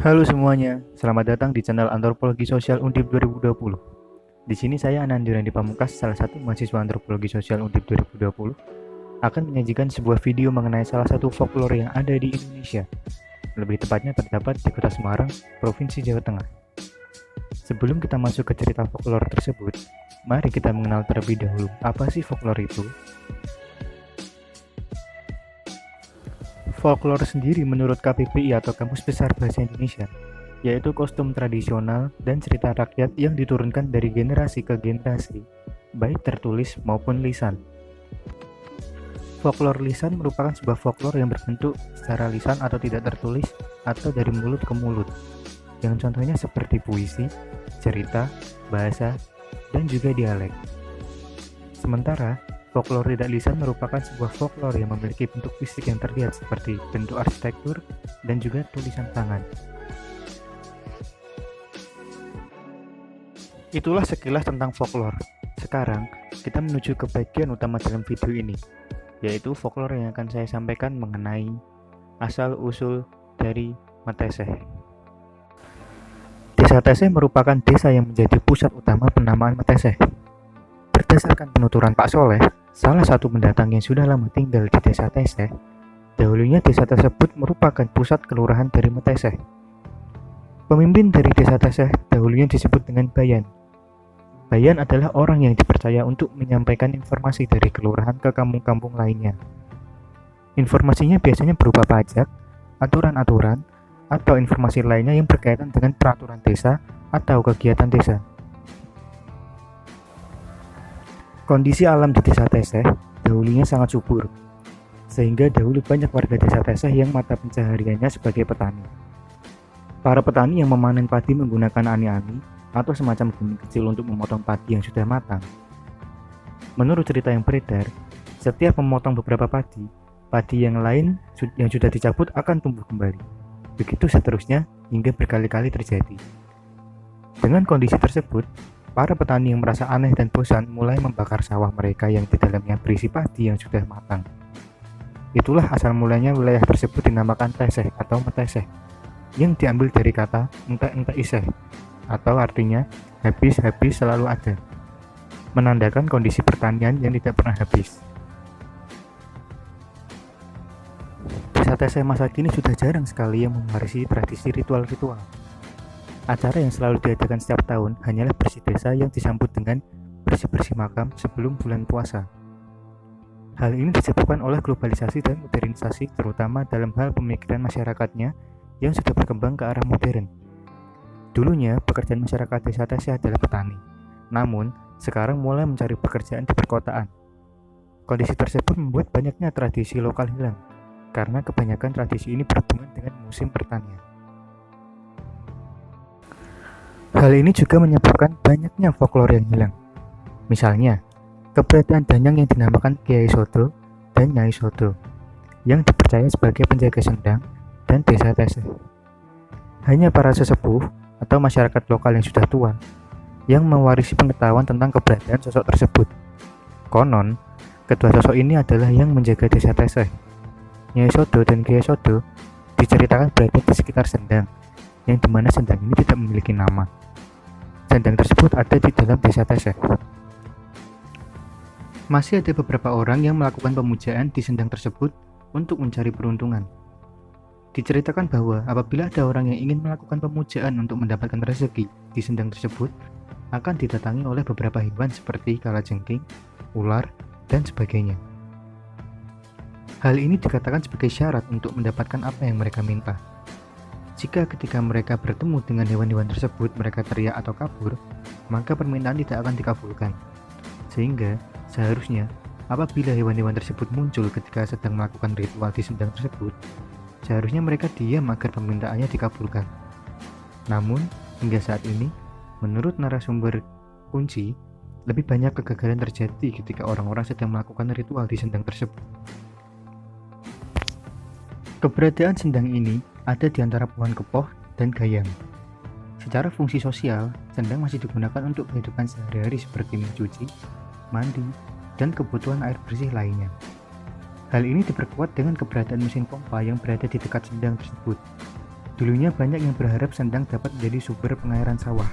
Halo semuanya, selamat datang di channel Antropologi Sosial Undip 2020. Di sini saya Anand Durandi Pamungkas, salah satu mahasiswa Antropologi Sosial Undip 2020, akan menyajikan sebuah video mengenai salah satu folklore yang ada di Indonesia. Lebih tepatnya terdapat di Kota Semarang, Provinsi Jawa Tengah. Sebelum kita masuk ke cerita folklore tersebut, mari kita mengenal terlebih dahulu apa sih folklore itu. Folklore sendiri menurut KBBI atau Kamus Besar Bahasa Indonesia, yaitu kostum tradisional dan cerita rakyat yang diturunkan dari generasi ke generasi, baik tertulis maupun lisan. Folklore lisan merupakan sebuah folklore yang berbentuk secara lisan atau tidak tertulis atau dari mulut ke mulut, yang contohnya seperti puisi, cerita, bahasa, dan juga dialek. Sementara folklore tidak lisan merupakan sebuah folklore yang memiliki bentuk fisik yang terlihat seperti bentuk arsitektur dan juga tulisan tangan. Itulah sekilas tentang folklore. Sekarang, kita menuju ke bagian utama dalam video ini, yaitu folklore yang akan saya sampaikan mengenai asal-usul dari Meteseh. Desa Teseh merupakan desa yang menjadi pusat utama penamaan Meteseh. Berdasarkan penuturan Pak Soleh, salah satu pendatang yang sudah lama tinggal di desa Teseh, dahulunya desa tersebut merupakan pusat kelurahan dari Meteseh. Pemimpin dari desa Teseh dahulunya disebut dengan Bayan. Bayan adalah orang yang dipercaya untuk menyampaikan informasi dari kelurahan ke kampung-kampung lainnya. Informasinya biasanya berupa pajak, aturan-aturan, atau informasi lainnya yang berkaitan dengan peraturan desa atau kegiatan desa. Kondisi alam di desa Teseh dahulunya sangat subur, sehingga dahulu banyak warga desa Teseh yang mata pencahariannya sebagai petani. Para petani yang memanen padi menggunakan ani-ani atau semacam gunting kecil untuk memotong padi yang sudah matang. Menurut cerita yang beredar, setiap memotong beberapa padi, padi yang lain yang sudah dicabut akan tumbuh kembali. Begitu seterusnya hingga berkali-kali terjadi. Dengan kondisi tersebut, para petani yang merasa aneh dan bosan mulai membakar sawah mereka yang di dalamnya berisi padi yang sudah matang. Itulah asal mulanya wilayah tersebut dinamakan Teseh atau Meteseh, yang diambil dari kata entek-entek iseh, atau artinya habis-habis selalu ada, menandakan kondisi pertanian yang tidak pernah habis. Desa Teseh masa kini sudah jarang sekali yang mewarisi tradisi ritual-ritual. Acara yang selalu diadakan setiap tahun hanyalah bersih desa yang disambut dengan bersih-bersih makam sebelum bulan puasa. Hal ini disebabkan oleh globalisasi dan modernisasi, terutama dalam hal pemikiran masyarakatnya yang sudah berkembang ke arah modern. Dulunya, pekerjaan masyarakat desa Teseh adalah petani, namun sekarang mulai mencari pekerjaan di perkotaan. Kondisi tersebut membuat banyaknya tradisi lokal hilang, karena kebanyakan tradisi ini berhubungan dengan musim pertanian. Hal ini juga menyebabkan banyaknya folklore yang hilang. Misalnya, keberadaan danyang yang dinamakan Kiai Sodo dan Nyai Sodo, yang dipercaya sebagai penjaga sendang dan desa Teseh. Hanya para sesepuh atau masyarakat lokal yang sudah tua yang mewarisi pengetahuan tentang keberadaan sosok tersebut. Konon, kedua sosok ini adalah yang menjaga desa Teseh. Nyai Sodo dan Kiai Sodo diceritakan berada di sekitar sendang, yang dimana sendang ini tidak memiliki nama. Sendang tersebut ada di dalam desa Teseh. Masih ada beberapa orang yang melakukan pemujaan di sendang tersebut untuk mencari peruntungan. Diceritakan bahwa apabila ada orang yang ingin melakukan pemujaan untuk mendapatkan rezeki di sendang tersebut, akan didatangi oleh beberapa hewan seperti kalajengking, ular, dan sebagainya. Hal ini dikatakan sebagai syarat untuk mendapatkan apa yang mereka minta. Jika ketika mereka bertemu dengan hewan-hewan tersebut mereka teriak atau kabur, maka permintaan tidak akan dikabulkan. Sehingga seharusnya apabila hewan-hewan tersebut muncul ketika sedang melakukan ritual di sendang tersebut, seharusnya mereka diam agar permintaannya dikabulkan. Namun hingga saat ini, menurut narasumber kunci, lebih banyak kegagalan terjadi ketika orang-orang sedang melakukan ritual di sendang tersebut. Keberadaan sendang ini ada di antara pohon kepoh dan gayam. Secara fungsi sosial, sendang masih digunakan untuk kehidupan sehari-hari seperti mencuci, mandi, dan kebutuhan air bersih lainnya. Hal ini diperkuat dengan keberadaan mesin pompa yang berada di dekat sendang tersebut. Dulunya banyak yang berharap Sendang dapat menjadi sumber pengairan sawah.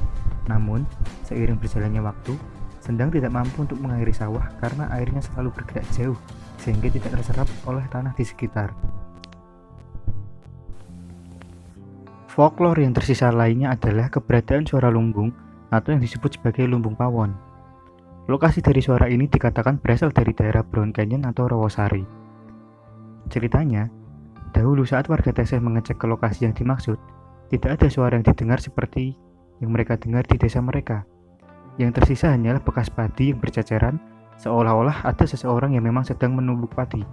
Namun, seiring berjalannya waktu, Sendang tidak mampu untuk mengairi sawah karena airnya selalu bergerak jauh, sehingga tidak terserap oleh tanah di sekitar. Folklore yang tersisa lainnya adalah keberadaan suara lumbung atau yang disebut sebagai lumbung pawon. Lokasi dari suara ini dikatakan berasal dari daerah Brown Canyon atau Rawasari. Ceritanya, dahulu saat warga Teseh mengecek ke lokasi yang dimaksud, tidak ada suara yang didengar seperti yang mereka dengar di desa mereka. Yang tersisa hanyalah bekas padi yang berceceran, seolah-olah ada seseorang yang memang sedang menumbuk padi.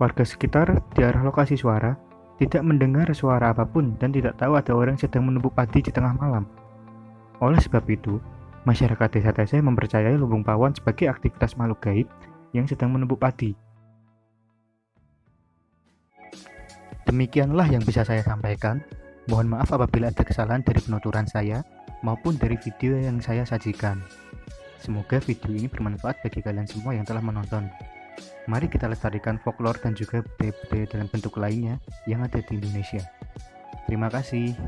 Warga sekitar di arah lokasi suara tidak mendengar suara apapun dan tidak tahu ada orang yang sedang menumbuk padi di tengah malam. Oleh sebab itu, masyarakat desa Teseh mempercayai lumbung pawon sebagai aktivitas makhluk gaib yang sedang menumbuk padi. Demikianlah yang bisa saya sampaikan. Mohon maaf apabila ada kesalahan dari penuturan saya maupun dari video yang saya sajikan. Semoga video ini bermanfaat bagi kalian semua yang telah menonton. Mari kita lestarikan folklore dan juga budaya-budaya dalam bentuk lainnya yang ada di Indonesia. Terima kasih.